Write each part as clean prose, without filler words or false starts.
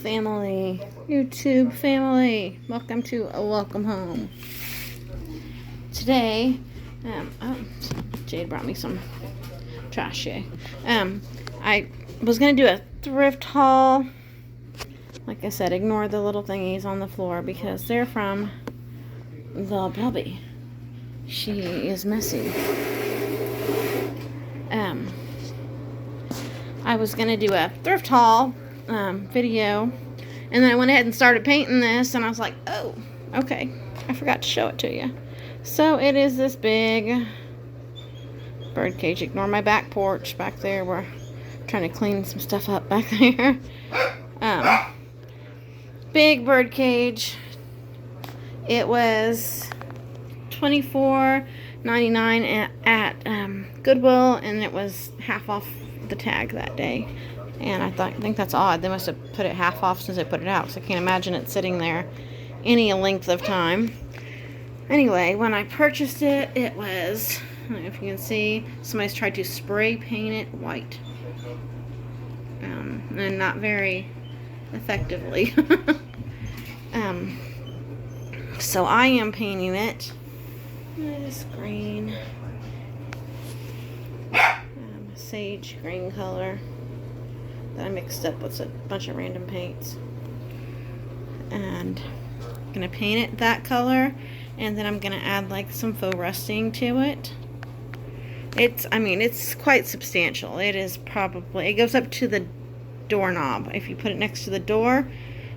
family, YouTube family, welcome to a welcome home. Today, Jade brought me some trash. I was gonna do a thrift haul. Like I said, ignore the little thingies on the floor because they're from the puppy. She is messy. I was gonna do a thrift haul video, and then I went ahead and started painting this, and I was like, oh, okay, I forgot to show it to you. So it is this big bird cage. Ignore my back porch back there. We're trying to clean some stuff up back there. Big bird cage. It was $24.99 at Goodwill, and it was half off the tag that day. And I think that's odd. They must have put it half off since they put it out, so I can't imagine it sitting there any length of time. Anyway, when I purchased it, it was, I don't know if you can see, somebody's tried to spray paint it white. And not very effectively. So I am painting it. This green. Sage green color that I mixed up with a bunch of random paints. And I'm going to paint it that color. And then I'm going to add like some faux rusting to it. It's quite substantial. It goes up to the doorknob. If you put it next to the door,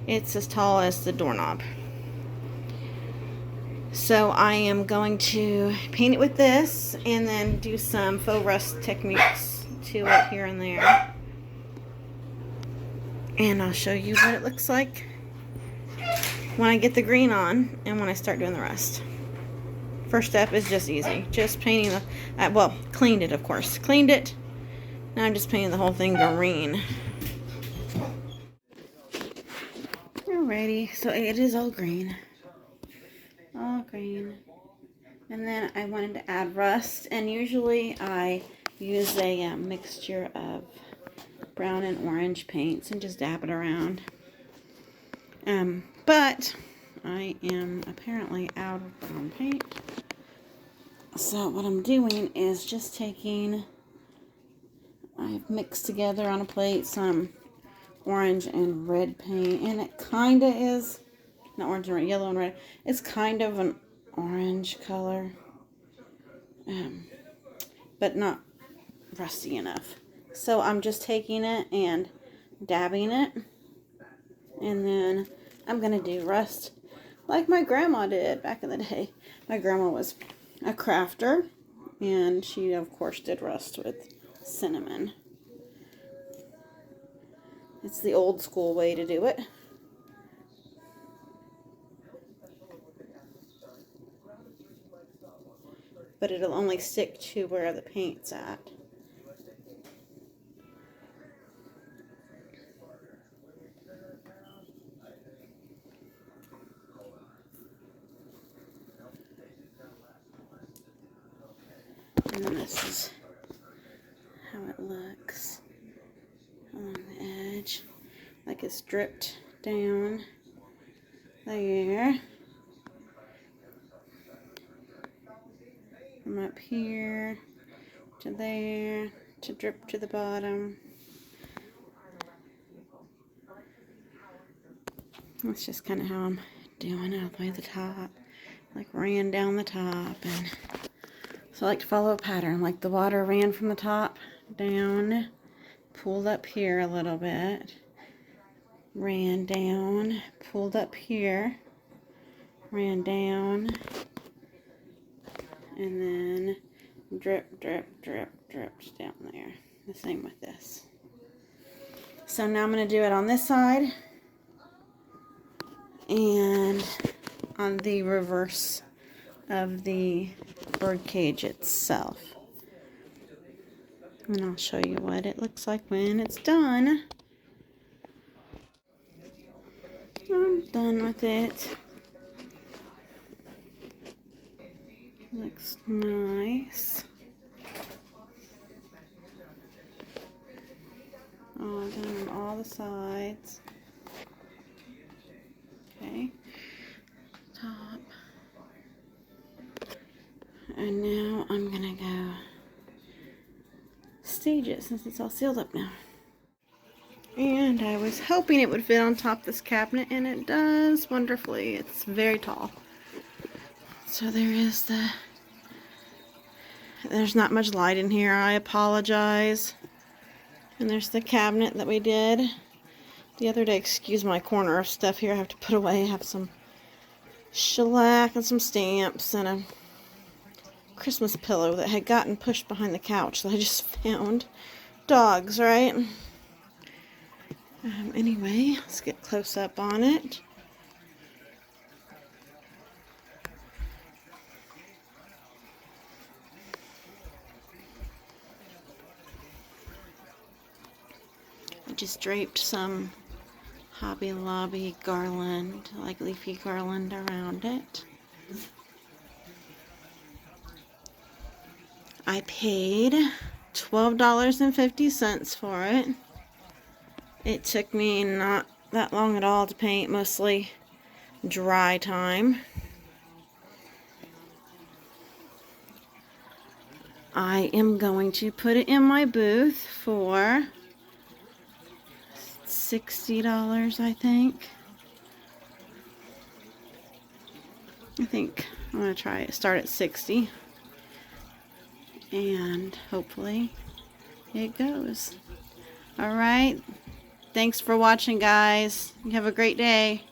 it's as tall as the doorknob. So I am going to paint it with this and then do some faux rust techniques to it here and there. And I'll show you what it looks like when I get the green on and when I start doing the rest. First step is just easy. Just painting cleaned it, of course. Cleaned it. Now I'm just painting the whole thing green. Alrighty, so it is all green. All green. And then I wanted to add rust, and usually I use a mixture of brown and orange paints and just dab it around. But I am apparently out of brown paint. So what I'm doing is just I've mixed together on a plate some orange and red paint, and it kind of is, not orange and red, yellow and red. It's kind of an orange color, but not rusty enough. So I'm just taking it and dabbing it, and then I'm going to do rust like my grandma did back in the day. My grandma was a crafter, and she, of course, did rust with cinnamon. It's the old school way to do it. But it'll only stick to where the paint's at. And then this is how it looks on the edge. Like it's dripped down there. From up here to there to drip to the bottom. That's just kind of how I'm doing it all the way to the top. Like ran down the top, and so I like to follow a pattern. Like the water ran from the top down, pulled up here a little bit, ran down, pulled up here, ran down, and then drip, drip, drip, dripped down there. The same with this. So now I'm going to do it on this side and on the reverse of the bird cage itself. And I'll show you what it looks like when it's done. I'm done with it. Looks nice. All done on all the sides. And now I'm gonna go stage it since it's all sealed up now. And I was hoping it would fit on top of this cabinet, and it does wonderfully. It's very tall. So there's not much light in here. I apologize. And there's the cabinet that we did the other day. Excuse my corner of stuff here I have to put away. I have some shellac and some stamps and a Christmas pillow that had gotten pushed behind the couch that I just found. Dogs, right? Anyway, let's get close up on it. I just draped some Hobby Lobby garland, like leafy garland around it. I paid $12.50 for it. It took me not that long at all to paint, mostly dry time. I am going to put it in my booth for $60, I think. I'm going to try it. Start at 60. And hopefully it goes. Alright. Thanks for watching, guys. You have a great day.